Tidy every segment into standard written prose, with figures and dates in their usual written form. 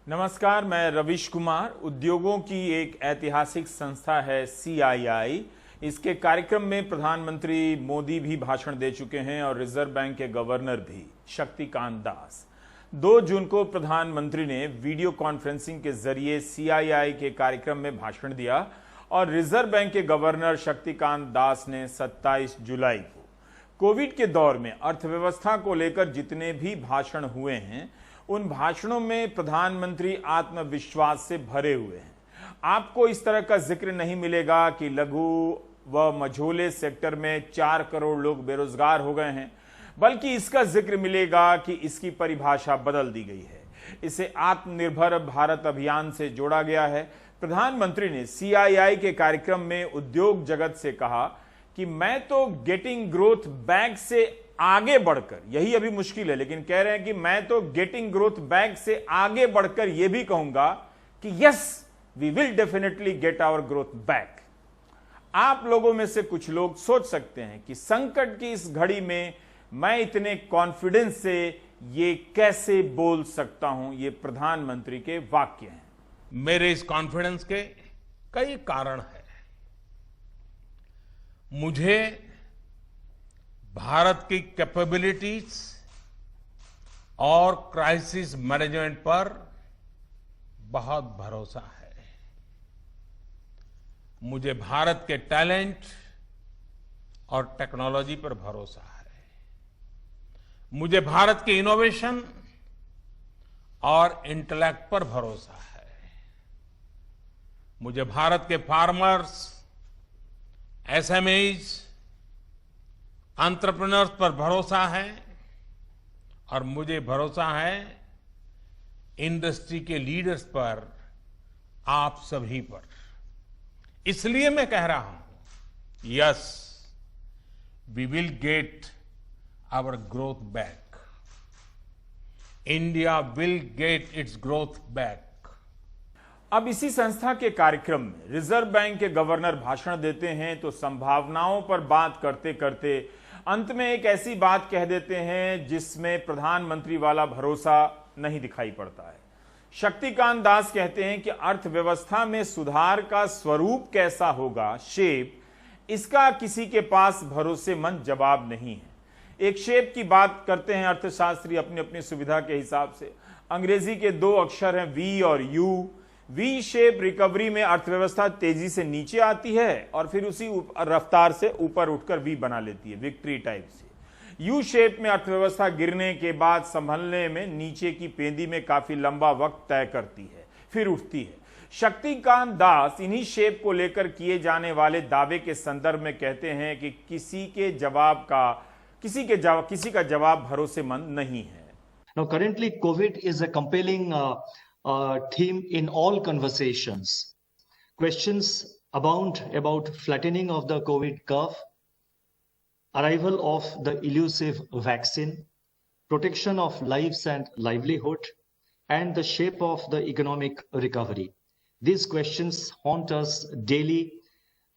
नमस्कार, मैं रविश कुमार। उद्योगों की एक ऐतिहासिक संस्था है CII। इसके कार्यक्रम में प्रधानमंत्री मोदी भी भाषण दे चुके हैं और रिजर्व बैंक के गवर्नर भी शक्तिकांत दास। 2 जून को प्रधानमंत्री ने वीडियो कॉन्फ्रेंसिंग के जरिए CII के कार्यक्रम में भाषण दिया और रिजर्व बैंक के गवर्नर शक्तिकांत दास ने 27 जुलाई को कोविड के दौर में अर्थव्यवस्था को लेकर जितने भी भाषण हुए हैं उन भाषणों में प्रधानमंत्री आत्मविश्वास से भरे हुए हैं। आपको इस तरह का जिक्र नहीं मिलेगा कि लघु व मझोले सेक्टर में 4 करोड़ लोग बेरोजगार हो गए हैं, बल्कि इसका जिक्र मिलेगा कि इसकी परिभाषा बदल दी गई है। इसे आत्मनिर्भर भारत अभियान से जोड़ा गया है। प्रधानमंत्री ने CII के कार्यक्रम में उद्योग जगत से कहा कि मैं तो गेटिंग ग्रोथ बैक से आगे बढ़कर, यही अभी मुश्किल है, लेकिन कह रहे हैं कि मैं तो गेटिंग ग्रोथ बैक से आगे बढ़कर यह भी कहूंगा कि yes, we will definitely get our growth back. आप लोगों में से कुछ लोग सोच सकते हैं कि संकट की इस घड़ी में मैं इतने कॉन्फिडेंस से ये कैसे बोल सकता हूं। ये प्रधानमंत्री के वाक्य हैं। मेरे इस कॉन्फिडेंस के कई कारण हैं। मुझे भारत की कैपेबिलिटीज और क्राइसिस मैनेजमेंट पर बहुत भरोसा है। मुझे भारत के टैलेंट और टेक्नोलॉजी पर भरोसा है। मुझे भारत के इनोवेशन और इंटेलेक्ट पर भरोसा है। मुझे भारत के फार्मर्स, SMEs, एंटरप्रेन्योर्स पर भरोसा है और मुझे भरोसा है इंडस्ट्री के लीडर्स पर, आप सभी पर। इसलिए मैं कह रहा हूं, yes, we will get our growth back. India will get its growth back. अब इसी संस्था के कार्यक्रम में रिजर्व बैंक के गवर्नर भाषण देते हैं तो संभावनाओं पर बात करते करते अंत में एक ऐसी बात कह देते हैं जिसमें प्रधानमंत्री वाला भरोसा नहीं दिखाई पड़ता है। शक्तिकांत दास कहते हैं कि अर्थव्यवस्था में सुधार का स्वरूप कैसा होगा, शेप, इसका किसी के पास भरोसेमंद जवाब नहीं है। एक शेप की बात करते हैं अर्थशास्त्री अपनी अपनी सुविधा के हिसाब से। अंग्रेजी के 2 अक्षर हैं V और U। वी शेप रिकवरी में अर्थव्यवस्था तेजी से नीचे आती है और फिर उसी रफ्तार से ऊपर उठकर वी बना लेती है, विक्ट्री टाइप से। यू शेप में अर्थव्यवस्था गिरने के बाद संभलने में नीचे की पेंदी में काफी लंबा वक्त तय करती है, फिर उठती है। शक्तिकांत दास इन्हीं शेप को लेकर किए जाने वाले दावे के संदर्भ में कहते हैं कि किसी का जवाब भरोसेमंद नहीं है। Now, currently, COVID is a compelling theme in all conversations. Questions abound about flattening of the COVID curve, arrival of the elusive vaccine, protection of lives and livelihood, and the shape of the economic recovery. These questions haunt us daily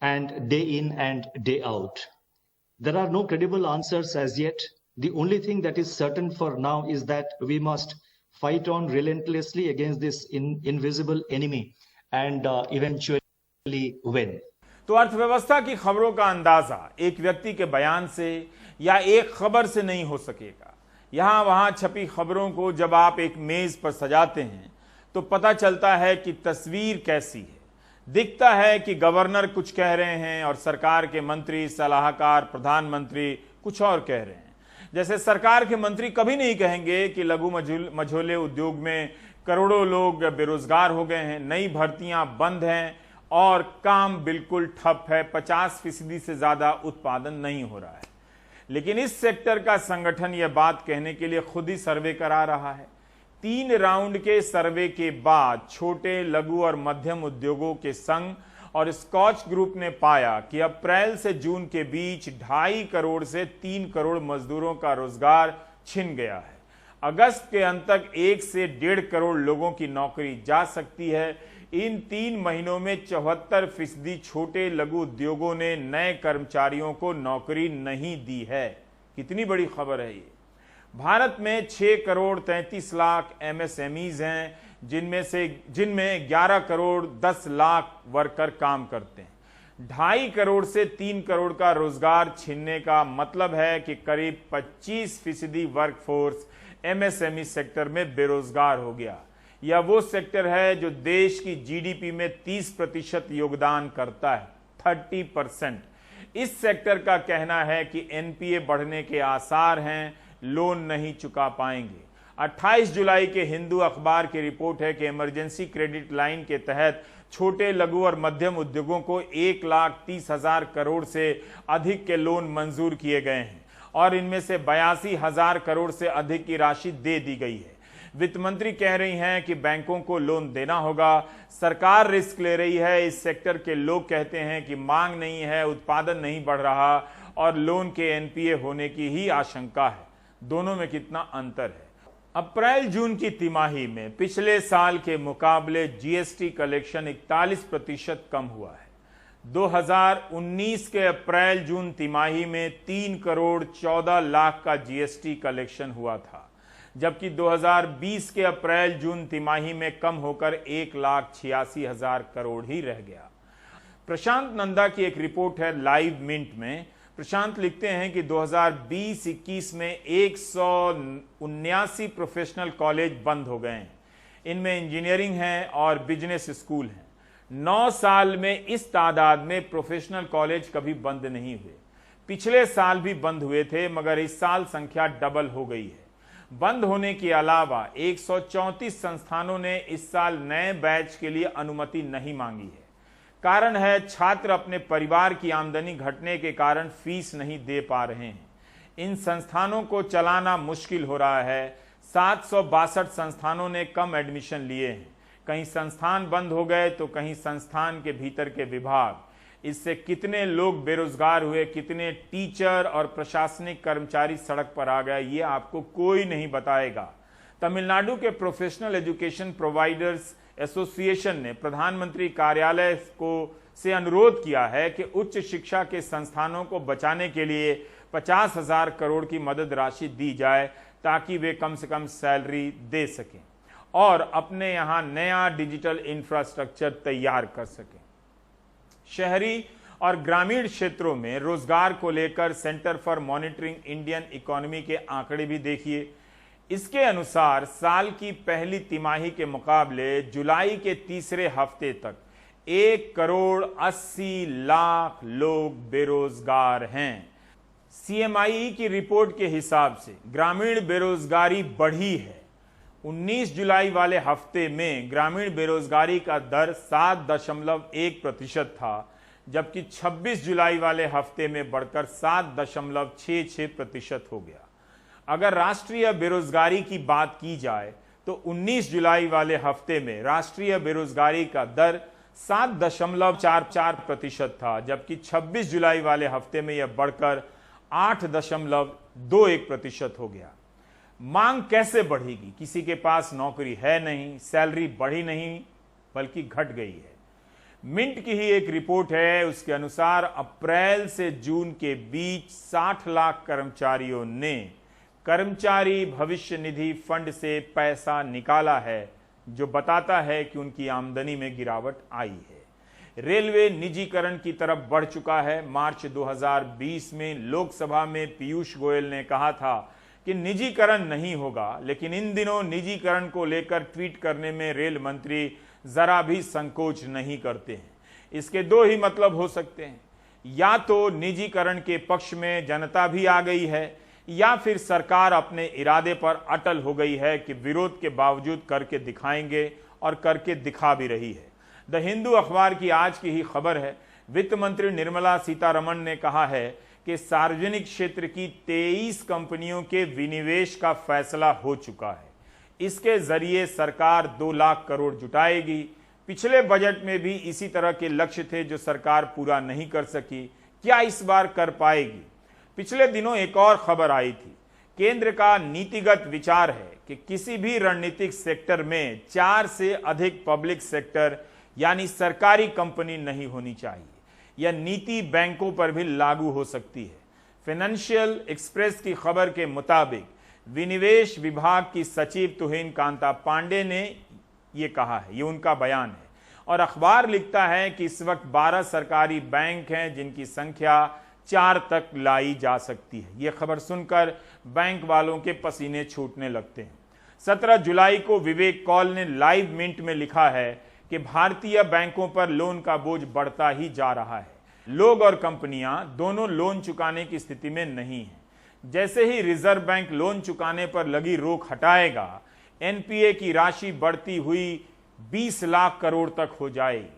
and day in and day out. There are no credible answers as yet. The only thing that is certain for now is that we must fight on relentlessly against this invisible enemy and eventually win. तो अर्थव्यवस्था की खबरों का अंदाजा एक व्यक्ति के बयान से या एक खबर से नहीं हो सकेगा। यहां वहां छपी खबरों को जब आप एक मेज पर सजाते हैं तो पता चलता है कि तस्वीर कैसी है। दिखता है कि गवर्नर कुछ कह रहे हैं और सरकार के मंत्री, सलाहकार, प्रधानमंत्री कुछ और कह रहे हैं। जैसे सरकार के मंत्री कभी नहीं कहेंगे कि लघु मझोले उद्योग में करोड़ों लोग बेरोजगार हो गए हैं, नई भर्तियां बंद हैं और काम बिल्कुल ठप है, 50% से ज्यादा उत्पादन नहीं हो रहा है। लेकिन इस सेक्टर का संगठन यह बात कहने के लिए खुद ही सर्वे करा रहा है। 3 राउंड के सर्वे के बाद छोटे, लघु और मध्यम उद्योगों के संघ और स्कॉच ग्रुप ने पाया कि अप्रैल से जून के बीच 2.5 करोड़ से 3 करोड़ मजदूरों का रोजगार छिन गया है। अगस्त के अंत तक 1 से 1.5 करोड़ लोगों की नौकरी जा सकती है। इन 3 महीनों में 74% छोटे लघु उद्योगों ने नए कर्मचारियों को नौकरी नहीं दी है। कितनी बड़ी खबर है ये। भारत में 6 करोड़ 33 लाख MSMEs हैं जिनमें 11 करोड़ 10 लाख वर्कर काम करते हैं। 2.5 करोड़ से 3 करोड़ का रोजगार छीनने का मतलब है कि करीब 25% वर्कफोर्स एमएसएमई सेक्टर में बेरोजगार हो गया। यह वो सेक्टर है जो देश की जीडीपी में 30% योगदान करता है, 30%। इस सेक्टर का कहना है कि एनपीए बढ़ने के आसार हैं, लोन नहीं चुका पाएंगे। 28 जुलाई के हिंदू अखबार की रिपोर्ट है कि इमरजेंसी क्रेडिट लाइन के तहत छोटे, लघु और मध्यम उद्योगों को 1,30,000 करोड़ से अधिक के लोन मंजूर किए गए हैं और इनमें से 82,000 करोड़ से अधिक की राशि दे दी गई है। वित्त मंत्री कह रही हैं कि बैंकों को लोन देना होगा, सरकार रिस्क ले रही है। इस सेक्टर के लोग कहते हैं कि मांग नहीं है, उत्पादन नहीं बढ़ रहा और लोन के एनपीए होने की ही आशंका है। दोनों में कितना अंतर है? अप्रैल जून की तिमाही में पिछले साल के मुकाबले जीएसटी कलेक्शन 41% कम हुआ है। 2019 के अप्रैल जून तिमाही में 3 करोड़ 14 लाख का जीएसटी कलेक्शन हुआ था, जबकि 2020 के अप्रैल जून तिमाही में कम होकर 1,86,000 करोड़ ही रह गया। प्रशांत नंदा की एक रिपोर्ट है लाइव मिंट में। प्रशांत लिखते हैं कि 2020-21 में 179 प्रोफेशनल कॉलेज बंद हो गए हैं। इनमें इंजीनियरिंग है और बिजनेस स्कूल हैं। 9 साल में इस तादाद में प्रोफेशनल कॉलेज कभी बंद नहीं हुए। पिछले साल भी बंद हुए थे, मगर इस साल संख्या डबल हो गई है। बंद होने के अलावा 134 संस्थानों ने इस साल नए बैच के लिए अनुमति नहीं मांगी है। कारण है छात्र अपने परिवार की आमदनी घटने के कारण फीस नहीं दे पा रहे हैं। इन संस्थानों को चलाना मुश्किल हो रहा है। 762 संस्थानों ने कम एडमिशन लिए हैं। कहीं संस्थान बंद हो गए तो कहीं संस्थान के भीतर के विभाग। इससे कितने लोग बेरोजगार हुए, कितने टीचर और प्रशासनिक कर्मचारी सड़क पर आ गए, ये आपको कोई नहीं बताएगा। तमिलनाडु के प्रोफेशनल एजुकेशन प्रोवाइडर्स एसोसिएशन ने प्रधानमंत्री कार्यालय से अनुरोध किया है कि उच्च शिक्षा के संस्थानों को बचाने के लिए 50,000 करोड़ की मदद राशि दी जाए, ताकि वे कम से कम सैलरी दे सकें और अपने यहां नया डिजिटल इंफ्रास्ट्रक्चर तैयार कर सकें। शहरी और ग्रामीण क्षेत्रों में रोजगार को लेकर centre for monitoring Indian economy के आंकड़े भी देखिए। इसके अनुसार साल की पहली तिमाही के मुकाबले जुलाई के तीसरे हफ्ते तक 1 करोड़ 80 लाख लोग बेरोजगार हैं। सीएमआई की रिपोर्ट के हिसाब से ग्रामीण बेरोजगारी बढ़ी है। 19 जुलाई वाले हफ्ते में ग्रामीण बेरोजगारी का दर 7.1% था, जबकि 26 जुलाई वाले हफ्ते में बढ़कर 7.66% हो गया। अगर राष्ट्रीय बेरोजगारी की बात की जाए तो 19 जुलाई वाले हफ्ते में राष्ट्रीय बेरोजगारी का दर 7.44% था, जबकि 26 जुलाई वाले हफ्ते में यह बढ़कर 8.21% हो गया। मांग कैसे बढ़ेगी? किसी के पास नौकरी है नहीं, सैलरी बढ़ी नहीं बल्कि घट गई है। मिंट की ही एक रिपोर्ट है, उसके अनुसार अप्रैल से जून के बीच 60 लाख कर्मचारियों ने कर्मचारी भविष्य निधि फंड से पैसा निकाला है, जो बताता है कि उनकी आमदनी में गिरावट आई है। रेलवे निजीकरण की तरफ बढ़ चुका है। मार्च 2020 में लोकसभा में पीयूष गोयल ने कहा था कि निजीकरण नहीं होगा, लेकिन इन दिनों निजीकरण को लेकर ट्वीट करने में रेल मंत्री जरा भी संकोच नहीं करते हैं। इसके दो ही मतलब हो सकते हैं, या तो निजीकरण के पक्ष में जनता भी आ गई है, या फिर सरकार अपने इरादे पर अटल हो गई है कि विरोध के बावजूद करके दिखाएंगे, और करके दिखा भी रही है। द हिंदू अखबार की आज की ही खबर है, वित्त मंत्री निर्मला सीतारमण ने कहा है कि सार्वजनिक क्षेत्र की 23 कंपनियों के विनिवेश का फैसला हो चुका है। इसके जरिए सरकार 2 लाख करोड़ जुटाएगी। पिछले बजट में भी इसी तरह के लक्ष्य थे जो सरकार पूरा नहीं कर सकी। क्या इस बार कर पाएगी? पिछले दिनों एक और खबर आई थी। केंद्र का नीतिगत विचार है कि किसी भी रणनीतिक सेक्टर में 4 से अधिक पब्लिक सेक्टर यानी सरकारी कंपनी नहीं होनी चाहिए। यह नीति बैंकों पर भी लागू हो सकती है। फाइनेंशियल एक्सप्रेस की खबर के मुताबिक विनिवेश विभाग की सचिव तुहिन कांता पांडे ने ये कहा है, ये उनका बयान है। और अखबार लिखता है कि इस वक्त 12 सरकारी बैंक हैं जिनकी संख्या 4 तक लाई जा सकती है। यह खबर सुनकर बैंक वालों के पसीने छूटने लगते हैं। 17 जुलाई को विवेक कौल ने लाइव मिंट में लिखा है कि भारतीय बैंकों पर लोन का बोझ बढ़ता ही जा रहा है। लोग और कंपनियां दोनों लोन चुकाने की स्थिति में नहीं हैं। जैसे ही रिजर्व बैंक लोन चुकाने पर लगी रोक हटाएगा, एनपीए की राशि बढ़ती हुई 20 लाख करोड़ तक हो जाएगी।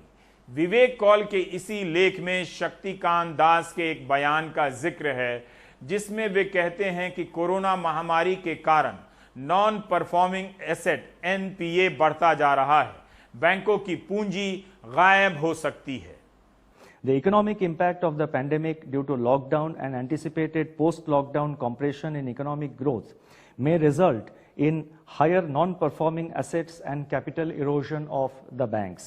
विवेक कौल के इसी लेख में शक्तिकांत दास के एक बयान का जिक्र है, जिसमें वे कहते हैं कि कोरोना महामारी के कारण नॉन परफॉर्मिंग एसेट एनपीए बढ़ता जा रहा है, बैंकों की पूंजी गायब हो सकती है। The economic impact of the pandemic due to lockdown and anticipated post-lockdown compression in economic growth may result in higher non-performing assets and capital erosion of the banks.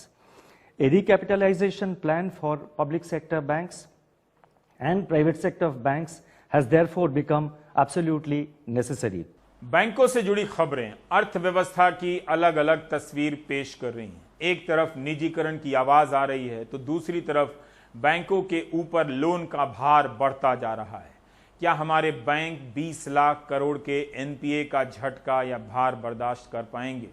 A recapitalization plan for public sector banks and private sector banks has therefore become absolutely necessary. बैंकों से जुड़ी खबरें अर्थव्यवस्था की अलग अलग तस्वीर पेश कर रही हैं। एक तरफ निजीकरण की आवाज आ रही है तो दूसरी तरफ बैंकों के ऊपर लोन का भार बढ़ता जा रहा है। क्या हमारे बैंक 20 लाख करोड़ के एनपीए का झटका या भार बर्दाश्त कर पाएंगे?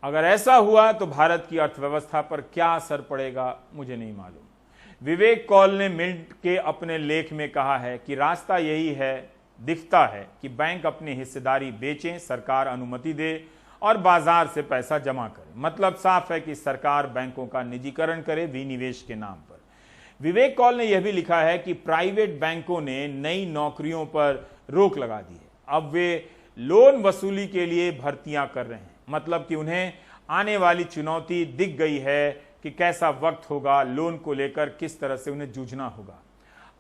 अगर ऐसा हुआ तो भारत की अर्थव्यवस्था पर क्या असर पड़ेगा, मुझे नहीं मालूम। विवेक कौल ने मिंट के अपने लेख में कहा है कि रास्ता यही है, दिखता है कि बैंक अपनी हिस्सेदारी बेचें, सरकार अनुमति दे और बाजार से पैसा जमा करे। मतलब साफ है कि सरकार बैंकों का निजीकरण करे विनिवेश के नाम पर। विवेक कौल ने यह भी लिखा है कि प्राइवेट बैंकों ने नई नौकरियों पर रोक लगा दी है। अब वे लोन वसूली के लिए भर्तियां कर रहे हैं। मतलब कि उन्हें आने वाली चुनौती दिख गई है कि कैसा वक्त होगा, लोन को लेकर किस तरह से उन्हें जूझना होगा।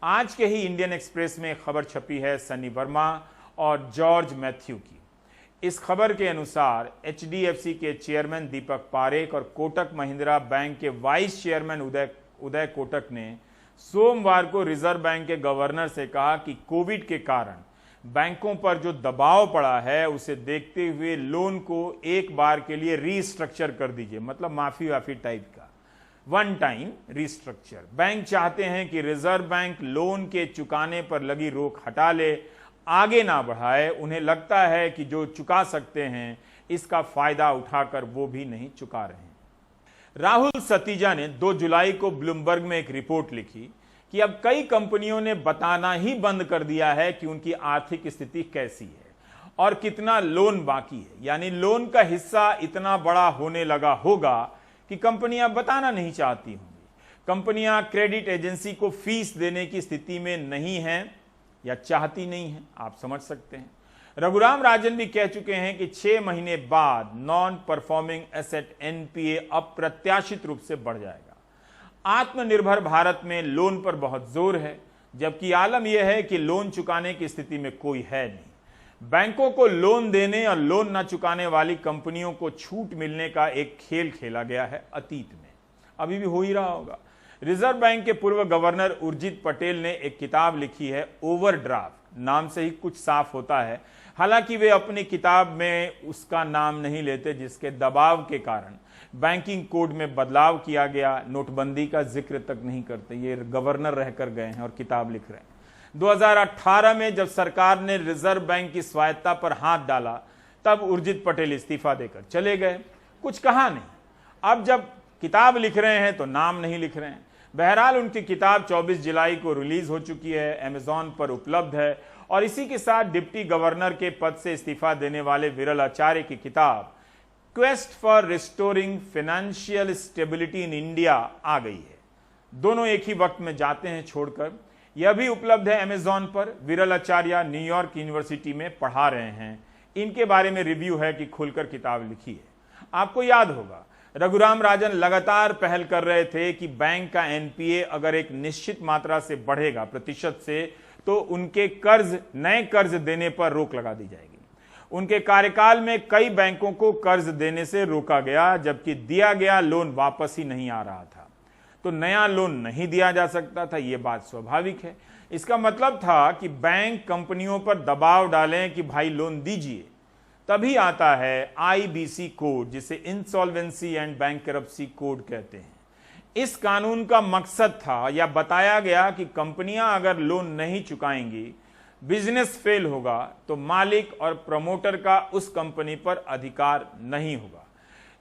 आज के ही इंडियन एक्सप्रेस में खबर छपी है सनी वर्मा और जॉर्ज मैथ्यू की। इस खबर के अनुसार एचडीएफसी के चेयरमैन दीपक पारेख और कोटक महिंद्रा बैंक के वाइस चेयरमैन उदय कोटक ने सोमवार को रिजर्व बैंक के गवर्नर से कहा कि कोविड के कारण बैंकों पर जो दबाव पड़ा है उसे देखते हुए लोन को एक बार के लिए रीस्ट्रक्चर कर दीजिए। मतलब माफी टाइप का वन टाइम रीस्ट्रक्चर। बैंक चाहते हैं कि रिजर्व बैंक लोन के चुकाने पर लगी रोक हटा ले, आगे ना बढ़ाए। उन्हें लगता है कि जो चुका सकते हैं इसका फायदा उठाकर वो भी नहीं चुका रहे हैं। राहुल सतीजा ने 2 जुलाई को ब्लूमबर्ग में एक रिपोर्ट लिखी कि अब कई कंपनियों ने बताना ही बंद कर दिया है कि उनकी आर्थिक स्थिति कैसी है और कितना लोन बाकी है। यानी लोन का हिस्सा इतना बड़ा होने लगा होगा कि कंपनियां बताना नहीं चाहती होंगी। कंपनियां क्रेडिट एजेंसी को फीस देने की स्थिति में नहीं हैं या चाहती नहीं हैं, आप समझ सकते हैं। रघुराम राजन भी कह चुके हैं कि 6 महीने बाद नॉन परफॉर्मिंग एसेट एनपीए अप्रत्याशित रूप से बढ़ जाएगा। आत्मनिर्भर भारत में लोन पर बहुत जोर है, जबकि आलम यह है कि लोन चुकाने की स्थिति में कोई है नहीं। बैंकों को लोन देने और लोन न चुकाने वाली कंपनियों को छूट मिलने का एक खेल खेला गया है अतीत में, अभी भी हो ही रहा होगा। रिजर्व बैंक के पूर्व गवर्नर उर्जित पटेल ने एक किताब लिखी है ओवरड्राफ्ट, नाम से ही कुछ साफ होता है। हालांकि वे अपनी किताब में उसका नाम नहीं लेते, जिसके दबाव के कारण बैंकिंग कोड में बदलाव किया गया, नोटबंदी का जिक्र तक नहीं करते। ये गवर्नर रहकर गए हैं और किताब लिख रहे हैं। 2018 में जब सरकार ने रिजर्व बैंक की स्वायत्ता पर हाथ डाला तब उर्जित पटेल इस्तीफा देकर चले गए, कुछ कहा नहीं। अब जब किताब लिख रहे हैं तो नाम नहीं लिख रहे हैं। बहरहाल उनकी किताब 24 जुलाई को रिलीज हो चुकी है, अमेजॉन पर उपलब्ध है। और इसी के साथ डिप्टी गवर्नर के पद से इस्तीफा देने वाले विरल आचार्य की किताब quest for restoring financial stability in India आ गई है। दोनों एक ही वक्त में जाते हैं छोड़कर। यह भी उपलब्ध है अमेजॉन पर। विरल आचार्य न्यूयॉर्क यूनिवर्सिटी में पढ़ा रहे हैं। इनके बारे में रिव्यू है कि खुलकर किताब लिखी है। आपको याद होगा रघुराम राजन लगातार पहल कर रहे थे कि बैंक का एनपीए अगर एक निश्चित मात्रा से बढ़ेगा प्रतिशत से, तो उनके नए कर्ज देने पर रोक लगा दी जाएगी। उनके कार्यकाल में कई बैंकों को कर्ज देने से रोका गया, जबकि दिया गया लोन वापस ही नहीं आ रहा था। तो नया लोन नहीं दिया जा सकता था, यह बात स्वाभाविक है। इसका मतलब था कि बैंक कंपनियों पर दबाव डालें कि भाई लोन दीजिए, तभी आता है आईबीसी कोड, जिसे इंसॉल्वेंसी एंड बैंकरप्सी कोड कहते हैं। इस कानून का मकसद था, या बताया गया कि कंपनियां अगर लोन नहीं चुकाएंगी, बिजनेस फेल होगा, तो मालिक और प्रमोटर का उस कंपनी पर अधिकार नहीं होगा।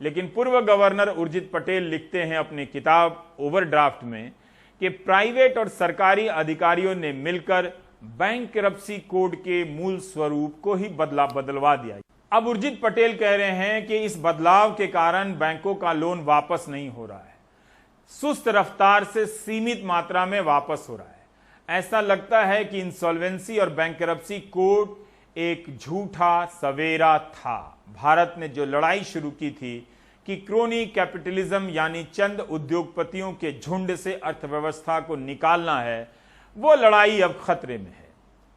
लेकिन पूर्व गवर्नर उर्जित पटेल लिखते हैं अपनी किताब ओवरड्राफ्ट में कि प्राइवेट और सरकारी अधिकारियों ने मिलकर बैंकरप्सी कोड के मूल स्वरूप को ही बदलवा दिया। अब उर्जित पटेल कह रहे हैं कि इस बदलाव के कारण बैंकों का लोन वापस नहीं हो रहा है, सुस्त रफ्तार से सीमित मात्रा में वापस हो रहा है। ऐसा लगता है कि इंसॉल्वेंसी और बैंकरप्सी कोड एक झूठा सवेरा था। भारत ने जो लड़ाई शुरू की थी कि क्रोनी कैपिटलिज्म यानी चंद उद्योगपतियों के झुंड से अर्थव्यवस्था को निकालना है, वो लड़ाई अब खतरे में है।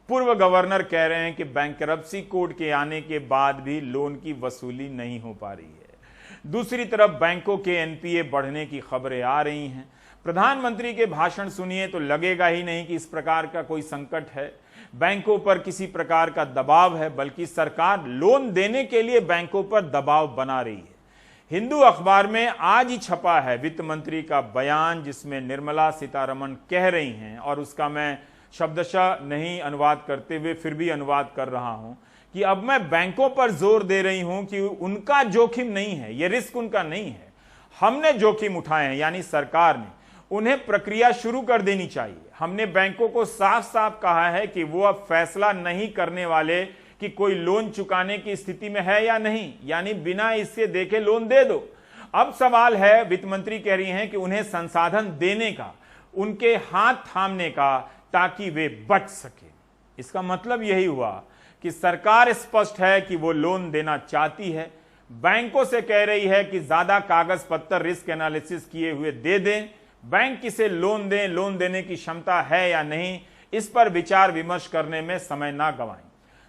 पूर्व गवर्नर कह रहे हैं कि बैंकरप्सी कोड के आने के बाद भी लोन की वसूली नहीं हो पा रही है। दूसरी तरफ बैंकों के एनपीए बढ़ने की खबरें आ रही हैं। प्रधानमंत्री के भाषण सुनिए तो लगेगा ही नहीं कि इस प्रकार का कोई संकट है, बैंकों पर किसी प्रकार का दबाव है, बल्कि सरकार लोन देने के लिए बैंकों पर दबाव बना रही है। हिंदू अखबार में आज ही छपा है वित्त मंत्री का बयान, जिसमें निर्मला सीतारमण कह रही हैं, और उसका मैं शब्दशः नहीं अनुवाद करते हुए फिर भी अनुवाद कर रहा हूं, कि अब मैं बैंकों पर जोर दे रही हूं कि उनका जोखिम नहीं है, यह रिस्क उनका नहीं है, हमने जोखिम उठाए हैं, यानी सरकार ने। उन्हें प्रक्रिया शुरू कर देनी चाहिए। हमने बैंकों को साफ साफ कहा है कि वो अब फैसला नहीं करने वाले कि कोई लोन चुकाने की स्थिति में है या नहीं, यानी बिना इससे देखे लोन दे दो। अब सवाल है, वित्त मंत्री कह रही हैं कि उन्हें संसाधन देने का, उनके हाथ थामने का, ताकि वे बच सके। इसका मतलब यही हुआ कि सरकार स्पष्ट है कि वो लोन देना चाहती है, बैंकों से कह रही है कि ज्यादा कागज पत्तर रिस्क एनालिसिस किए हुए दे दें, बैंक किसे लोन दें, लोन देने की क्षमता है या नहीं, इस पर विचार विमर्श करने में समय ना गंवाएं।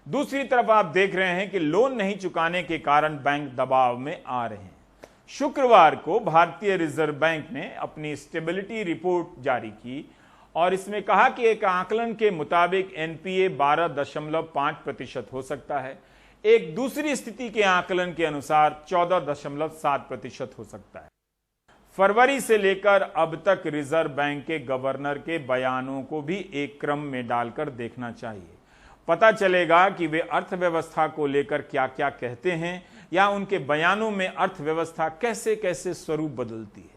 दूसरी तरफ आप देख रहे हैं कि लोन नहीं चुकाने के कारण बैंक दबाव में आ रहे हैं। शुक्रवार को भारतीय रिजर्व बैंक ने अपनी स्टेबिलिटी रिपोर्ट जारी की और इसमें कहा कि एक आकलन के मुताबिक एनपीए 12.5% हो सकता है, एक दूसरी स्थिति के आकलन के अनुसार 14.7% हो सकता है। फरवरी से लेकर अब तक रिजर्व बैंक के गवर्नर के बयानों को भी एक क्रम में डालकर देखना चाहिए। पता चलेगा कि वे अर्थव्यवस्था को लेकर क्या क्या कहते हैं, या उनके बयानों में अर्थव्यवस्था कैसे कैसे स्वरूप बदलती है।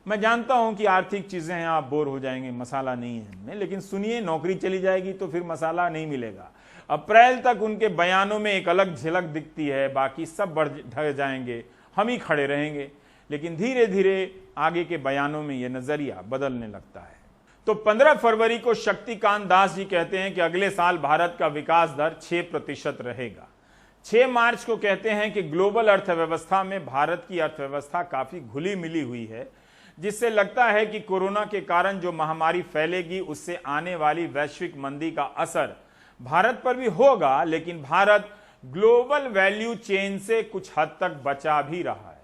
मैं जानता हूं कि आर्थिक चीजें हैं, आप बोर हो जाएंगे, मसाला नहीं है इनमें, लेकिन सुनिए, नौकरी चली जाएगी तो फिर मसाला नहीं मिलेगा। अप्रैल तक उनके बयानों में एक अलग झलक दिखती है, बाकी सब बढ़ ढह जाएंगे, हम ही खड़े रहेंगे। लेकिन धीरे धीरे आगे के बयानों में यह नजरिया बदलने लगता है। तो 15 फरवरी को शक्तिकांत दास जी कहते हैं कि अगले साल भारत का विकास दर 6% रहेगा। 6 मार्च को कहते हैं कि ग्लोबल अर्थव्यवस्था में भारत की अर्थव्यवस्था काफी घुली मिली हुई है, जिससे लगता है कि कोरोना के कारण जो महामारी फैलेगी उससे आने वाली वैश्विक मंदी का असर भारत पर भी होगा, लेकिन भारत ग्लोबल वैल्यू चेन से कुछ हद तक बचा भी रहा है।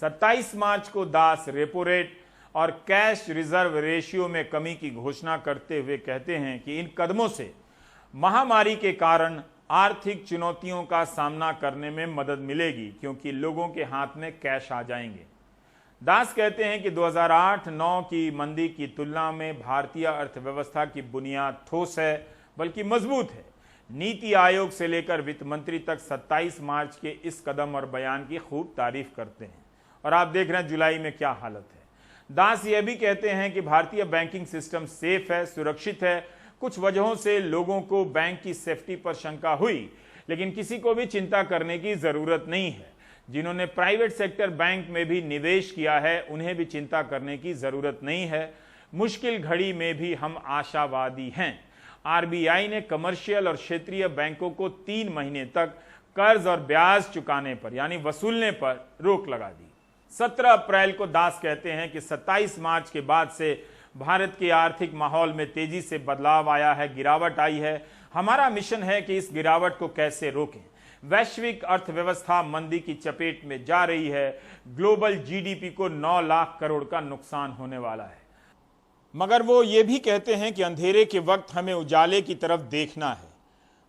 27 मार्च को दास रेपो रेट और कैश रिजर्व रेशियो में कमी की घोषणा करते हुए कहते हैं कि इन कदमों से महामारी के कारण आर्थिक चुनौतियों का सामना करने में मदद मिलेगी, क्योंकि लोगों के हाथ में कैश आ जाएंगे। दास कहते हैं कि 2008-9 की मंदी की तुलना में भारतीय अर्थव्यवस्था की बुनियाद ठोस है, बल्कि मजबूत है। नीति आयोग से लेकर वित्त मंत्री तक 27 मार्च के इस कदम और बयान की खूब तारीफ करते हैं, और आप देख रहे हैं जुलाई में क्या हालत है। दास यह भी कहते हैं कि भारतीय बैंकिंग सिस्टम सेफ है, सुरक्षित है। कुछ वजहों से लोगों को बैंक की सेफ्टी पर शंका हुई, लेकिन किसी को भी चिंता करने की जरूरत नहीं है। जिन्होंने प्राइवेट सेक्टर बैंक में भी निवेश किया है, उन्हें भी चिंता करने की जरूरत नहीं है। मुश्किल घड़ी में भी हम आशावादी हैं। आरबीआई ने कमर्शियल और क्षेत्रीय बैंकों को 3 महीने तक कर्ज और ब्याज चुकाने पर, यानी वसूलने पर रोक लगा दी। 17 अप्रैल को दास कहते हैं कि 27 मार्च के बाद से भारत के आर्थिक माहौल में तेजी से बदलाव आया है, गिरावट आई है। हमारा मिशन है कि इस गिरावट को कैसे रोकें। वैश्विक अर्थव्यवस्था मंदी की चपेट में जा रही है। ग्लोबल जीडीपी को 9 लाख करोड़ का नुकसान होने वाला है। मगर वो ये भी कहते हैं कि अंधेरे के वक्त हमें उजाले की तरफ देखना है।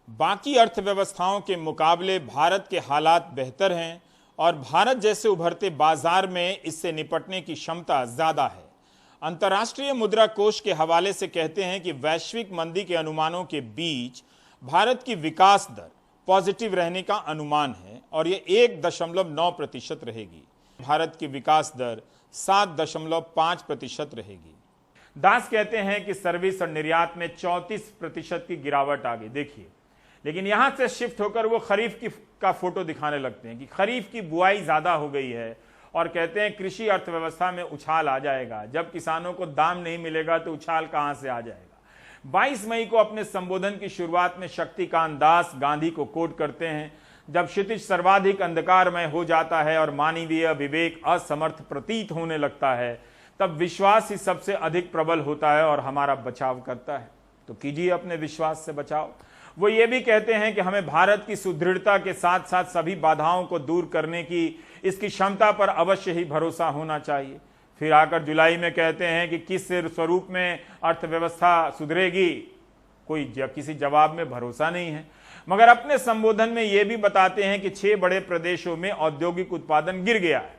बाकी अर्थव्यवस्थाओं के मुकाबले भारत के हालात बेहतर हैं और भारत जैसे उभरते बाजार में इससे निपटने की क्षमता ज्यादा है। अंतर्राष्ट्रीय मुद्रा कोष के हवाले से कहते हैं कि वैश्विक मंदी के अनुमानों के बीच भारत की विकास दर पॉजिटिव रहने का अनुमान है और यह 1.9% रहेगी। भारत की विकास दर 7.5% रहेगी। दास कहते हैं कि सर्विस और निर्यात में 34% की गिरावट आ गई। देखिए, लेकिन यहां से शिफ्ट होकर वो खरीफ का फोटो दिखाने लगते हैं कि खरीफ की बुआई ज्यादा हो गई है और कहते हैं कृषि अर्थव्यवस्था में उछाल आ जाएगा। जब किसानों को दाम नहीं मिलेगा तो उछाल कहां से आ जाएगा। 22 मई को अपने संबोधन की शुरुआत में शक्तिकांत दास गांधी को कोट करते हैं, जब क्षितिज सर्वाधिक अंधकारमय हो जाता है और मानवीय विवेक असमर्थ प्रतीत होने लगता है, तब विश्वास ही सबसे अधिक प्रबल होता है और हमारा बचाव करता है। तो कीजिए अपने विश्वास से बचाव। वो ये भी कहते हैं कि हमें भारत की सुदृढ़ता के साथ साथ सभी बाधाओं को दूर करने की इसकी क्षमता पर अवश्य ही भरोसा होना चाहिए। फिर आकर जुलाई में कहते हैं कि किस स्वरूप में अर्थव्यवस्था सुधरेगी, कोई किसी जवाब में भरोसा नहीं है। मगर अपने संबोधन में यह भी बताते हैं कि 6 बड़े प्रदेशों में औद्योगिक उत्पादन गिर गया है,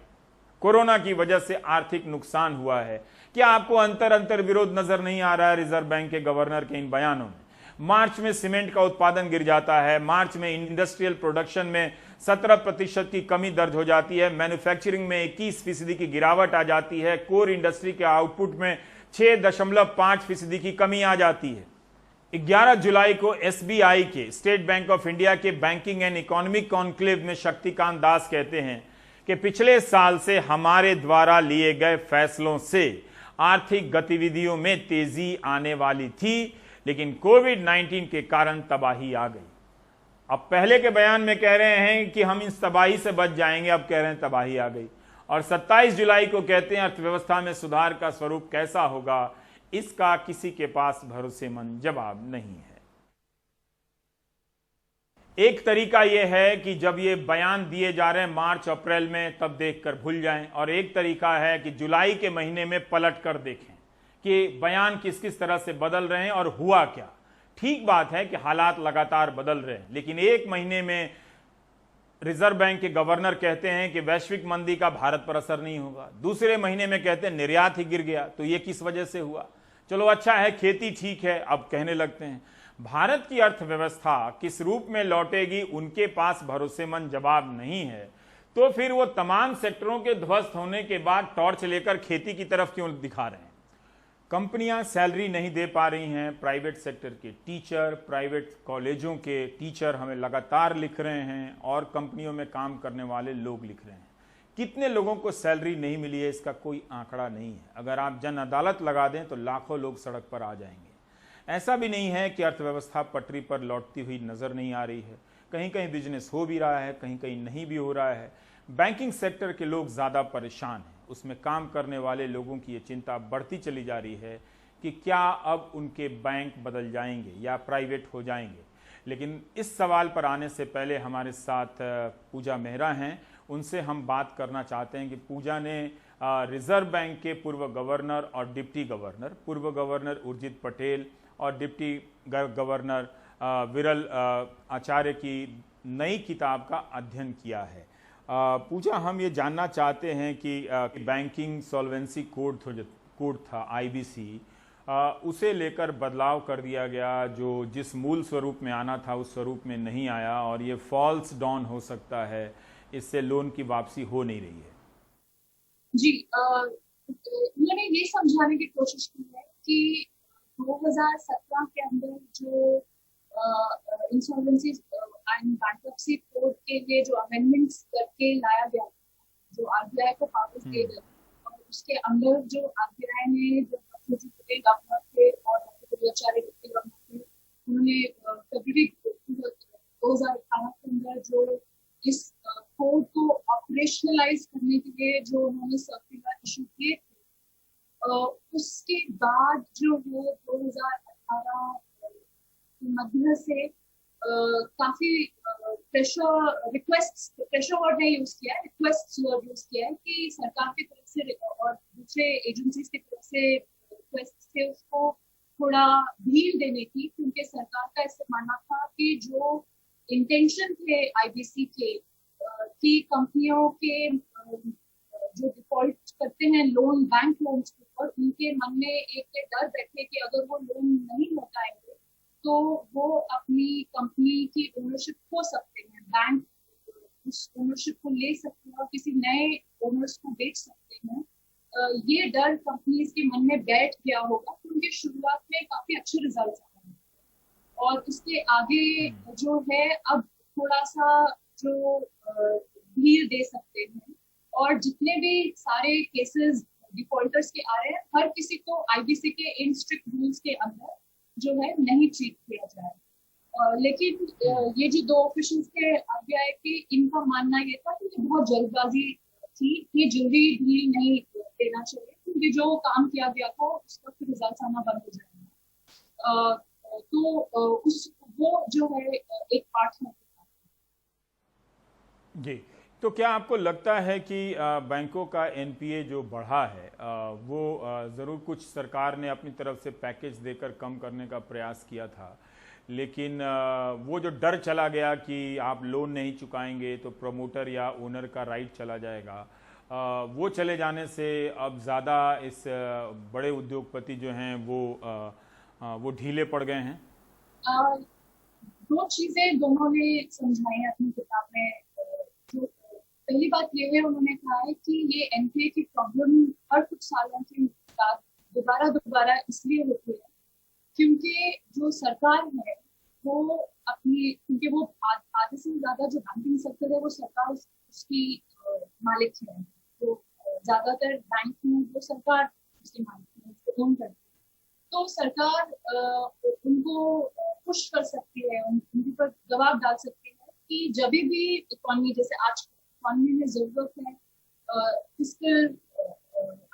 कोरोना की वजह से आर्थिक नुकसान हुआ है। क्या आपको अंतर विरोध नजर नहीं आ रहा है रिजर्व बैंक के गवर्नर के इन बयानों में? मार्च में सीमेंट का उत्पादन गिर जाता है, मार्च में इंडस्ट्रियल प्रोडक्शन में 17% की कमी दर्ज हो जाती है, मैन्युफैक्चरिंग में 21% की गिरावट आ जाती है, कोर इंडस्ट्री के आउटपुट में 6.5% की कमी आ जाती है। 11 जुलाई को एसबीआई के, स्टेट बैंक ऑफ इंडिया के बैंकिंग एंड इकोनॉमिक कॉन्क्लेव में शक्तिकांत दास कहते हैं कि पिछले साल से हमारे द्वारा लिए गए फैसलों से आर्थिक गतिविधियों में तेजी आने वाली थी, लेकिन कोविड-19 के कारण तबाही आ गई। अब पहले के बयान में कह रहे हैं कि हम इस तबाही से बच जाएंगे, अब कह रहे हैं तबाही आ गई। और 27 जुलाई को कहते हैं अर्थव्यवस्था में सुधार का स्वरूप कैसा होगा, इसका किसी के पास भरोसेमंद जवाब नहीं है। एक तरीका यह है कि जब ये बयान दिए जा रहे हैं मार्च अप्रैल में, तब देखकर भूल जाएं, और एक तरीका है कि जुलाई के महीने में पलट कर देखें कि बयान किस किस तरह से बदल रहे हैं और हुआ क्या। ठीक बात है कि हालात लगातार बदल रहे हैं, लेकिन एक महीने में रिजर्व बैंक के गवर्नर कहते हैं कि वैश्विक मंदी का भारत पर असर नहीं होगा, दूसरे महीने में कहते हैं निर्यात ही गिर गया, तो ये किस वजह से हुआ? चलो अच्छा है, खेती ठीक है, अब कहने लगते हैं भारत की अर्थव्यवस्था किस रूप में लौटेगी, उनके पास भरोसेमंद जवाब नहीं है। तो फिर वो तमाम सेक्टरों के ध्वस्त होने के बाद टॉर्च लेकर खेती की तरफ क्यों दिखा रहे हैं? कंपनियां सैलरी नहीं दे पा रही हैं, प्राइवेट सेक्टर के टीचर, प्राइवेट कॉलेजों के टीचर हमें लगातार लिख रहे हैं और कंपनियों में काम करने वाले लोग लिख रहे हैं। कितने लोगों को सैलरी नहीं मिली है, इसका कोई आंकड़ा नहीं है। अगर आप जन अदालत लगा दें तो लाखों लोग सड़क पर आ जाएंगे। ऐसा भी नहीं है कि अर्थव्यवस्था पटरी पर लौटती हुई नजर नहीं आ रही है, कहीं कहीं बिजनेस हो भी रहा है, कहीं कहीं नहीं भी हो रहा है। बैंकिंग सेक्टर के लोग ज़्यादा परेशान हैं, उसमें काम करने वाले लोगों की ये चिंता बढ़ती चली जा रही है कि क्या अब उनके बैंक बदल जाएंगे या प्राइवेट हो जाएंगे। लेकिन इस सवाल पर आने से पहले हमारे साथ पूजा मेहरा हैं, उनसे हम बात करना चाहते हैं कि पूजा ने रिजर्व बैंक के पूर्व गवर्नर और डिप्टी गवर्नर, पूर्व गवर्नर उर्जित पटेल और डिप्टी गवर्नर विरल आचार्य की नई किताब का अध्ययन किया है। पूजा, हम ये जानना चाहते हैं कि बैंकिंग सॉल्वेंसी कोड था आईबीसी, उसे लेकर बदलाव कर दिया गया, जो जिस मूल स्वरूप में आना था उस स्वरूप में नहीं आया और ये फॉल्स डाउन हो सकता है, इससे लोन की वापसी हो नहीं रही है। जी, मैंने ये समझाने की कोशिश की है कि 2017 के अंदर जो इंसॉल्वेंसी एंड बैंक्रप्सी कोड के लिए जो अमेंडमेंट्स करके लाया गया, जो आरबीआई को पावर्स दे दिया, और उसके अंदर जो आरबीआई ने जो गवर्नर थे और आचार्य डिप्टी गवर्नर थे, उन्होंने फरवरी 2018 के अंदर जो इस कोड को ऑपरेशनलाइज करने के लिए जो उन्होंने सर्कुलर इशू किए थे, उसके बाद जो है 2018 मध्य से काफी प्रेशर वर्ड ने यूज किया है, रिक्वेस्ट वर्ड यूज किया है कि सरकार की तरफ से और दूसरे एजेंसीज की तरफ से रिक्वेस्ट से उसको थोड़ा ढील देने की, क्योंकि सरकार का ऐसे मानना था कि जो इंटेंशन थे आईबीसी के कि कंपनियों के जो डिफॉल्ट करते हैं लोन, बैंक लोन्स के ऊपर, उनके मन में एक ये डर बैठे कि अगर वो लोन नहीं लौटाएंगे तो वो अपनी कंपनी की ओनरशिप खो सकते हैं, बैंक उस ओनरशिप को ले सकते हैं और किसी नए ओनर्स को बेच सकते हैं। ये डर कंपनीज के मन में बैठ गया होगा, क्योंकि शुरुआत में काफी अच्छे रिजल्ट आए हैं और उसके आगे जो है अब थोड़ा सा जो ढील दे सकते हैं, और जितने भी सारे केसेस डिफॉल्टर्स के आ रहे हैं, हर किसी को आईबीसी के इन स्ट्रिक्ट रूल्स के अंदर जो है नहीं ट्रीट किया जाए। लेकिन ये जो दो ऑफिशियल्स के आगे आए कि इनका मानना ये था कि बहुत जल्दबाजी थी, ये जल्दी ढील नहीं देना चाहिए, क्योंकि जो काम किया गया था उसका फिर रिजल्ट आना बंद हो जाएगा। तो उस वो जो है एक पार्ट है। जी, तो क्या आपको लगता है कि बैंकों का एनपीए जो बढ़ा है वो ज़रूर कुछ सरकार ने अपनी तरफ से पैकेज देकर कम करने का प्रयास किया था, लेकिन वो जो डर चला गया कि आप लोन नहीं चुकाएंगे तो प्रमोटर या ओनर का राइट चला जाएगा, वो चले जाने से अब ज़्यादा इस बड़े उद्योगपति जो हैं वो ढीले पड़ गए हैं? दो चीजें दोनों ने समझाई है अपनी किताब में। जो पहली बात ये है, उन्होंने कहा है कि ये एनपीए की प्रॉब्लम हर कुछ सालों के बाद दोबारा इसलिए होती है क्योंकि जो सरकार है वो अपनी, क्योंकि वो आधे से ज्यादा जो बैंकिंग सेक्टर है वो सरकार उसकी मालिक है, तो ज्यादातर बैंक में वो सरकार उसकी मालिक है, उसको ओन करती है। तो सरकार उनको पुश कर सकती है, उनके पर दबाव डाल सकती है कि जब भी इकोनॉमी, जैसे आज इकोनॉमी में जरूरत है फिस्कल,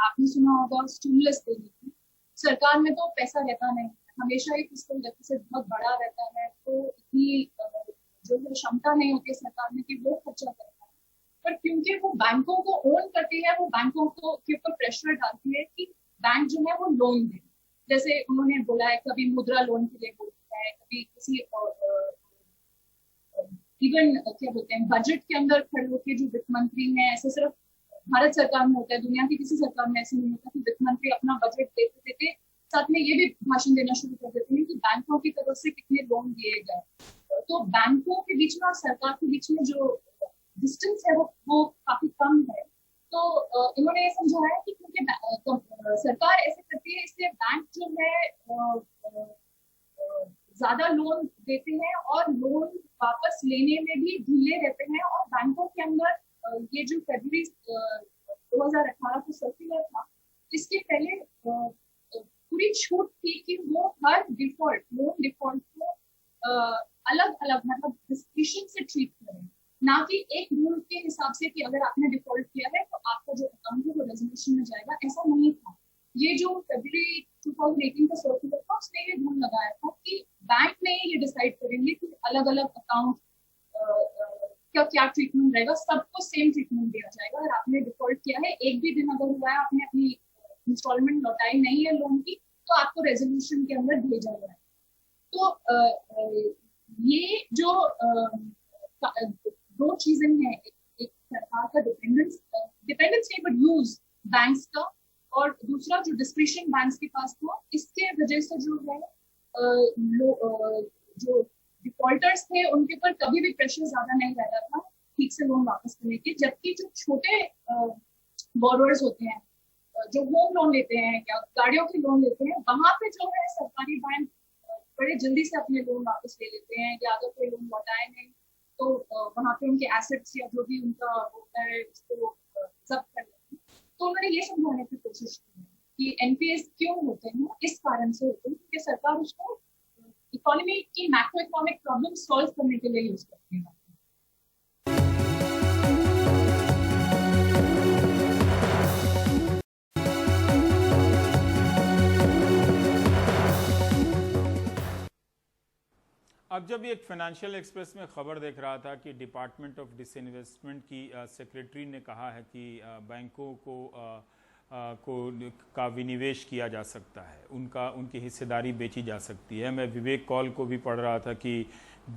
आपने सुना होगा स्टिमुलस देने की, सरकार में तो पैसा रहता नहीं, हमेशा ही फिस्कल डेफिसिट बहुत बड़ा रहता है, तो इतनी जो है क्षमता नहीं होती सरकार में कि वो खर्चा करता है। पर क्योंकि वो बैंकों को ओन करती है, वो बैंकों को के ऊपर प्रेशर डालती है कि बैंक जो है वो लोन दे। जैसे उन्होंने बोला है, कभी मुद्रा लोन के लिए बोलता है, कभी किसी इवन क्या बोलते हैं बजट के अंदर खड़े होकर जो वित्त मंत्री हैं, ऐसे सिर्फ भारत सरकार में होता है, दुनिया की किसी सरकार में ऐसे नहीं होता कि वित्त मंत्री अपना बजट देते देते साथ में ये भी भाषण देना शुरू कर देते हैं कि बैंकों की तरफ से कितने लोन दिए गए। तो बैंकों के बीच में और सरकार के बीच में जो डिस्टेंस है वो काफी कम है। तो इन्होंने ये समझाया कि क्योंकि सरकार ऐसे करती है, इसलिए बैंक जो है ज्यादा लोन देते हैं और लोन वापस लेने में भी ढीले रहते हैं। और बैंकों के अंदर ये जो फरवरी 2018 को सर्कुलर था, इसके पहले पूरी छूट थी कि वो हर लोन डिफॉल्ट को अलग अलग मतलब डिस्क्रिप्शन से ट्रीट करें, ना कि एक रूल के हिसाब से कि अगर आपने डिफॉल्ट किया है तो आपका जो अकाउंट है वो रेजोल्यूशन में जाएगा। ऐसा नहीं था। ये जो फरवरी 2018 का सर्कुलर था उसने ये रूल लगाया था कि बैंक ने ये डिसाइड करेंगे कि अलग अलग अकाउंट का क्या ट्रीटमेंट रहेगा, सबको सेम ट्रीटमेंट दिया जाएगा। अगर आपने डिफॉल्ट किया है, एक भी दिन अगर हुआ है आपने अपनी इंस्टॉलमेंट लौटाई नहीं है लोन की, तो आपको रेजोल्यूशन के अंदर भेजा जाए। तो ये जो दो चीजें हैं, एक सरकार का डिपेंडेंस नहीं बट यूज बैंक्स का, और दूसरा जो डिस्क्रिप्शन बैंक्स के पास था, इसके वजह से जो है जो डिफॉल्टर्स थे उनके ऊपर कभी भी प्रेशर ज्यादा नहीं रहता था ठीक से लोन वापस करने के। जबकि जो छोटे बोरोअर्स होते हैं जो होम लोन लेते हैं या गाड़ियों के लोन लेते हैं, वहां पे जो है सरकारी बैंक बड़े जल्दी से अपने लोन वापस ले लेते हैं, या अगर कोई लोन लौटाए नहीं तो वहां पे उनके एसेट्स या जो भी उनका होता है उसको जब्त कर लेते हैं। तो उन्होंने ये समझाने की कोशिश की कि एनपीएस क्यों होते हैं, इस कारण से होते हैं क्योंकि सरकार उसको इकोनॉमी की मैक्रो इकोनॉमिक प्रॉब्लम सॉल्व करने के लिए यूज करती है। अब जब एक फाइनेंशियल एक्सप्रेस में खबर देख रहा था कि डिपार्टमेंट ऑफ डिसइन्वेस्टमेंट की सेक्रेटरी ने कहा है कि बैंकों को का विनिवेश किया जा सकता है, उनकी हिस्सेदारी बेची जा सकती है। मैं विवेक कौल को भी पढ़ रहा था कि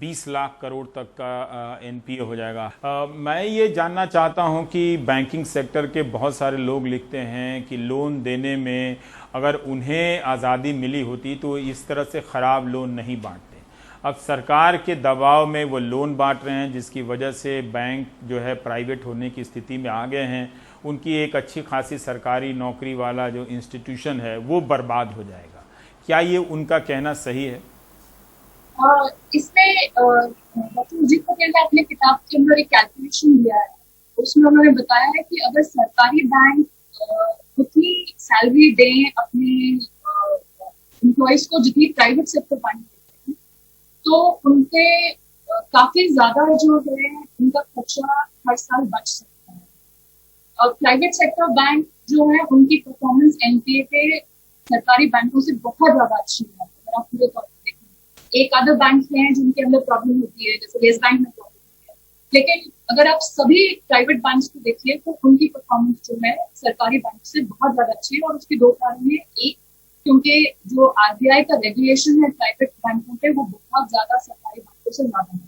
20 लाख करोड़ तक का एनपीए हो जाएगा। मैं ये जानना चाहता हूं कि बैंकिंग सेक्टर के बहुत सारे लोग लिखते हैं कि लोन देने में अगर उन्हें आज़ादी मिली होती तो इस तरह से ख़राब लोन नहीं बांटते। अब सरकार के दबाव में वो लोन बांट रहे हैं, जिसकी वजह से बैंक जो है प्राइवेट होने की स्थिति में आ गए हैं। उनकी एक अच्छी खासी सरकारी नौकरी वाला जो इंस्टीट्यूशन है वो बर्बाद हो जाएगा। क्या ये उनका कहना सही है? इसमें डॉक्टर अजीत पटेल ने अपने किताब के अंदर एक कैलकुलेशन दिया है। उसमें उन्होंने बताया है कि अगर सरकारी बैंक उतनी सैलरी दें अपने एम्प्लॉइज को जितनी प्राइवेट सेक्टर बैंक देते हैं, तो उनके काफी ज्यादा जो है उनका खर्चा हर साल बच सकता है। और प्राइवेट सेक्टर बैंक जो है उनकी परफॉर्मेंस एनपीए पे सरकारी बैंकों से बहुत ज्यादा अच्छी है। अगर आप पूरे तौर पर देखें, एक आधे बैंक हैं जिनके अंदर प्रॉब्लम होती है, जैसे येस बैंक में प्रॉब्लम होती है, लेकिन अगर आप सभी प्राइवेट बैंक्स को देखिए तो उनकी परफॉर्मेंस जो है सरकारी बैंक से बहुत ज्यादा अच्छी है। और उसके दो कारण है। एक, क्योंकि जो आरबीआई का रेगुलेशन है प्राइवेट बैंकों पे वो बहुत ज्यादा सरकारी बैंकों से ज्यादा है।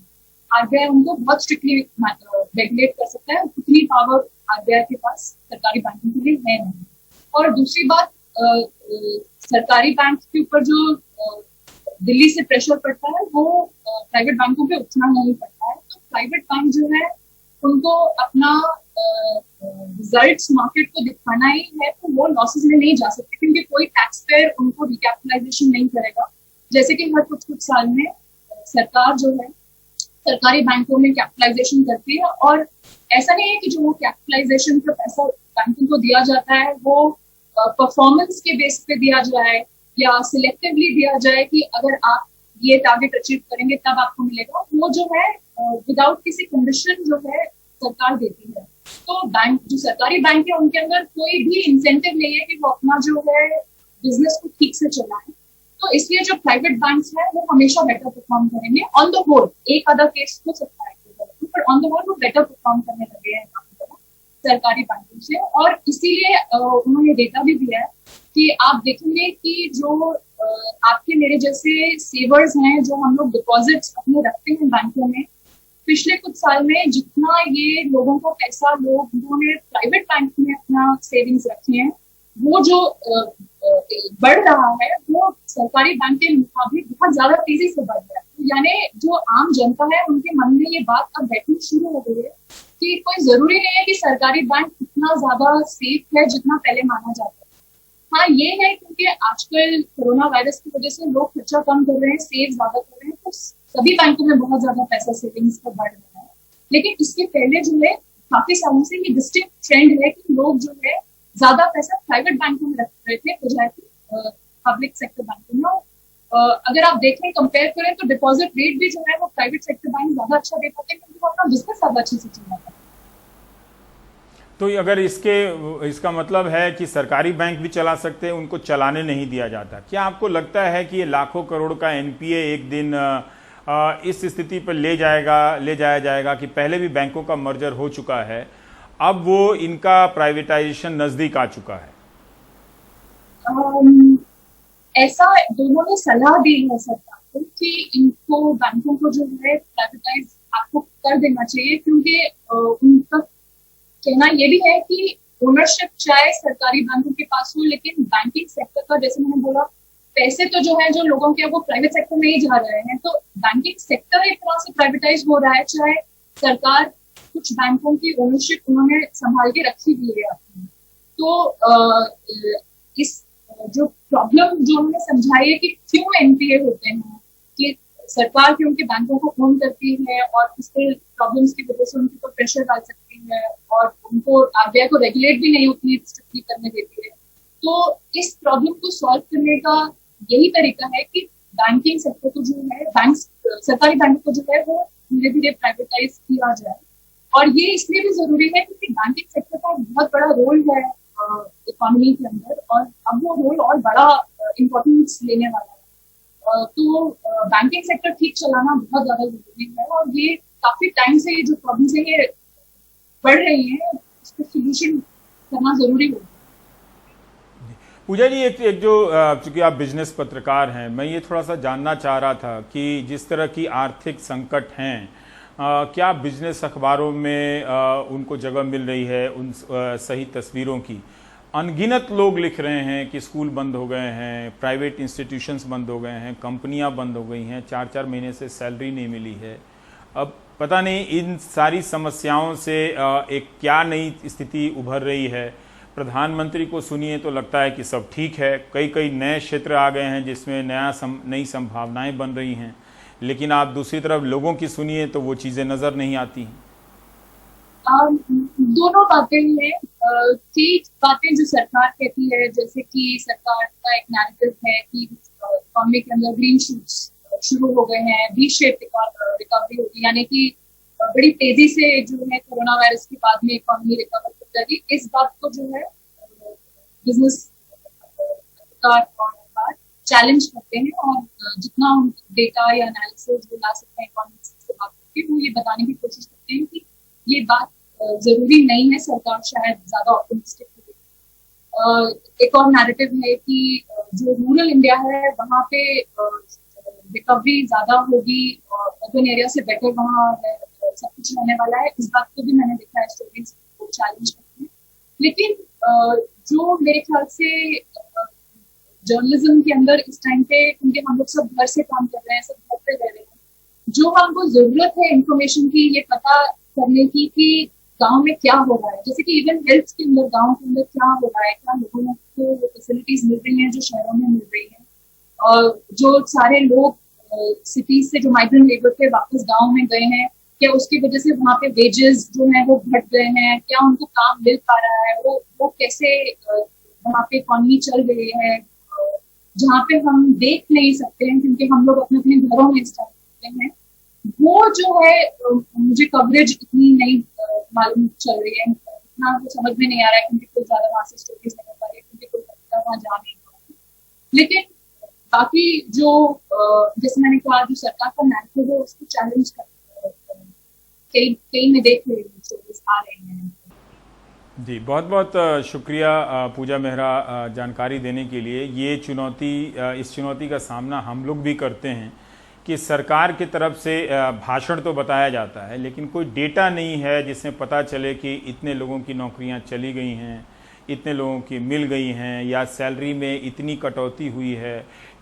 आरबीआई उनको बहुत स्ट्रिक्टली रेगुलेट कर सकता है, उतनी पावर आरबीआई के पास सरकारी बैंकों के लिए है नहीं। और दूसरी बात, सरकारी बैंक के ऊपर जो दिल्ली से प्रेशर पड़ता है वो प्राइवेट बैंकों पे उतना नहीं पड़ता है। तो प्राइवेट बैंक जो है उनको अपना रिजल्ट्स मार्केट को दिखाना ही है, तो वो लॉसेस में नहीं जा सकते, क्योंकि कोई टैक्स पेयर उनको रिकैपिटलाइजेशन नहीं करेगा। जैसे कि हर कुछ साल में सरकार जो है सरकारी बैंकों में कैपिटलाइजेशन करती है, और ऐसा नहीं है कि जो वो कैपिटलाइजेशन का पैसा बैंकों को दिया जाता है वो परफॉर्मेंस के बेस पे दिया जाए या सिलेक्टिवली दिया जाए कि अगर आप ये टारगेट अचीव करेंगे तब आपको मिलेगा। वो जो है विदाउट किसी कंडीशन जो है सरकार देती है। तो बैंक जो सरकारी बैंक है उनके अंदर कोई भी इंसेंटिव नहीं है कि वो अपना जो है बिजनेस को ठीक से चलाएं। तो इसलिए जो प्राइवेट बैंक्स हैं वो हमेशा बेटर परफॉर्म करेंगे ऑन द होल। एक आधा केस हो सकता है, पर ऑन द होल वो बेटर परफॉर्म करने लगे हैं सरकारी बैंकों से। और इसीलिए उन्होंने डेटा भी दिया है कि आप देखेंगे कि जो आपके मेरे जैसे सेवर्स हैं, जो हम लोग डिपॉजिट्स अपने रखते हैं बैंकों में, पिछले कुछ साल में जितना ये लोगों को पैसा उन्होंने प्राइवेट बैंक में अपना सेविंग्स रखे हैं, वो जो बढ़ रहा है वो सरकारी बैंक के मुकाबले बहुत ज्यादा तेजी से बढ़ रहा है। यानी जो आम जनता है उनके मन में ये बात अब बैठनी शुरू हो गई है कि कोई जरूरी नहीं है कि सरकारी बैंक इतना ज्यादा सेफ है जितना पहले माना जाता है। हाँ, ये है क्योंकि आजकल कोरोना वायरस की वजह से लोग खर्चा कम कर रहे हैं, सेव ज्यादा कर रहे हैं, तो सभी बैंकों में बहुत ज्यादा पैसा सेविंग्स का बढ़ रहा है। लेकिन इसके पहले जो है काफी सालों से ये डिस्टिंक्ट ट्रेंड है कि लोग जो है ज्यादा पैसा प्राइवेट बैंकों में रख रहे थे बजाय पब्लिक सेक्टर बैंकों में। अगर आप देखें, कंपेयर करें तो डिपॉजिट रेट भी जो है वो प्राइवेट सेक्टर बैंक ज्यादा अच्छा दे पाते हैं, क्योंकि वो अपना बिजनेस ज्यादा अच्छे से चलाता है। तो अगर इसका मतलब है कि सरकारी बैंक भी चला सकते हैं, उनको चलाने नहीं दिया जाता। क्या आपको लगता है कि ये लाखों करोड़ का एनपीए एक दिन इस स्थिति पर ले जाया जाएगा कि पहले भी बैंकों का मर्जर हो चुका है, अब वो इनका प्राइवेटाइजेशन नजदीक आ चुका है? ऐसा दोनों ने सलाह दी है सरकार को कि इनको बैंकों को जो है प्राइवेटाइज आपको कर देना चाहिए, क्योंकि उनका कहना ये भी है कि ओनरशिप चाहे सरकारी बैंकों के पास हो, लेकिन बैंकिंग सेक्टर का, जैसे मैंने बोला, पैसे तो जो है जो लोगों के वो प्राइवेट सेक्टर में ही जा रहे हैं। तो बैंकिंग सेक्टर एक तरह से प्राइवेटाइज हो रहा है, चाहे सरकार कुछ बैंकों की ओनरशिप उन्होंने संभाल के रखी हुई है अपनी। तो इस जो प्रॉब्लम जो उन्होंने समझाई है कि क्यों एनपीए होते हैं, कि सरकार क्योंकि बैंकों को फोन करती है और इसके प्रॉब्लम्स की वजह से उनके ऊपर प्रेशर डाल सकती है और उनको आरबीआई को रेगुलेट भी नहीं उतनी स्ट्रिक्टली करने देती है। तो इस प्रॉब्लम को सॉल्व करने का यही तरीका है कि बैंकिंग सेक्टर को जो है सरकारी बैंक को जो है वो धीरे धीरे प्राइवेटाइज किया जाए। और ये इसलिए भी जरूरी है क्योंकि बैंकिंग सेक्टर का बहुत बड़ा रोल है इकोनॉमी के अंदर, और अब वो रोल और बड़ा इम्पोर्टेंस लेने वाला है। तो बैंकिंग सेक्टर ठीक चलाना बहुत ज्यादा जरूरी है, और ये काफी टाइम से ये जो प्रॉब्लम्स है ये बढ़ रही है, इसको सोल्यूशन करना जरूरी होगा। पूजा जी, एक जो चूंकि आप बिजनेस पत्रकार हैं, मैं ये थोड़ा सा जानना चाह रहा था कि जिस तरह की आर्थिक संकट हैं, क्या बिजनेस अखबारों में उनको जगह मिल रही है उन सही तस्वीरों की? अनगिनत लोग लिख रहे हैं कि स्कूल बंद हो गए हैं, प्राइवेट इंस्टीट्यूशंस बंद हो गए हैं, कंपनियां बंद हो गई हैं, 4-4 महीने से सैलरी नहीं मिली है। अब पता नहीं इन सारी समस्याओं से एक क्या नई स्थिति उभर रही है। प्रधानमंत्री को सुनिए तो लगता है कि सब ठीक है, कई कई नए क्षेत्र आ गए हैं जिसमें नई संभावनाएं बन रही हैं, लेकिन आप दूसरी तरफ लोगों की सुनिए तो वो चीज़ें नज़र नहीं आती हैं। दोनों बातें हैं। कई बातें जो सरकार कहती है, जैसे कि सरकार का एक नैरेटिव है कि इकोनॉमी के अंदर ग्रीन शूट्स शुरू हो गए हैं, वी शेप रिकवरी होगी, यानी कि बड़ी तेजी से जो है कोरोना वायरस के बाद में इकोनॉमी रिकवर कर रही। इस बात को जो है बिजनेस और चैलेंज करते हैं, और जितना डेटा या एनालिसिस ला सकते हैं इकोनॉमिक्स से बात करके, वो ये बताने की कोशिश करते हैं कि ये बात जरूरी नहीं है, सरकार शायद ज्यादा ऑप्टिमिस्टिक है। एक और नैरेटिव है कि जो रूरल इंडिया है वहाँ पे रिकवरी ज्यादा होगी और अर्बन एरिया से बेटर वहाँ सब कुछ रहने वाला है। इस बात को भी मैंने देखा है, स्टोरीज को चैलेंज करते हैं। लेकिन जो मेरे ख्याल से जर्नलिज्म के अंदर इस टाइम पे, क्योंकि हम लोग सब घर से काम कर रहे हैं, सब घर पे रह रहे हैं, जो हमको जरूरत है इंफॉर्मेशन की, ये पता करने की कि गांव में क्या हो रहा है, जैसे कि इवन हेल्थ के अंदर गांव के अंदर क्या हो रहा है, क्या लोगों को फैसिलिटीज मिल रही हैं जो शहरों में मिल रही है, और जो सारे लोग सिटीज से जो माइग्रेंट लेबर थे वापस गांव में गए हैं, क्या उसकी वजह से वहाँ पे वेजेस जो है वो घट गए हैं, क्या उनको काम मिल पा रहा है, वो कैसे वहाँ पे इकोनॉमी चल रही है, जहाँ पे हम देख नहीं सकते हैं क्योंकि हम लोग अपने अपने घरों में स्टार्ट करते हैं। वो जो है मुझे कवरेज इतनी नहीं मालूम चल रही है, इतना वो समझ में नहीं आ रहा है, क्योंकि कोई ज्यादा वहां से स्टोरीज नहीं कर पा रही है, क्योंकि कोई वहां जा नहीं पा रहा। लेकिन बाकी जो जैसे मैंने कहा, जो सरकार का नैरेटिव है उसको चैलेंज कर कई में देख रही हूँ स्टोरीज आ रही हैं। जी, बहुत बहुत शुक्रिया पूजा मेहरा जानकारी देने के लिए। ये इस चुनौती का सामना हम लोग भी करते हैं कि सरकार की तरफ से भाषण तो बताया जाता है, लेकिन कोई डेटा नहीं है जिसमें पता चले कि इतने लोगों की नौकरियां चली गई हैं, इतने लोगों की मिल गई हैं, या सैलरी में इतनी कटौती हुई है,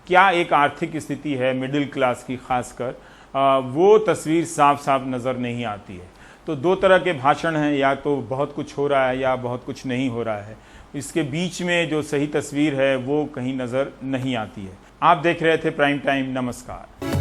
क्या एक आर्थिक स्थिति है मिडिल क्लास की खासकर, वो तस्वीर साफ साफ नज़र नहीं आती है। तो दो तरह के भाषण हैं, या तो बहुत कुछ हो रहा है या बहुत कुछ नहीं हो रहा है। इसके बीच में जो सही तस्वीर है वो कहीं नज़र नहीं आती है। आप देख रहे थे प्राइम टाइम। नमस्कार।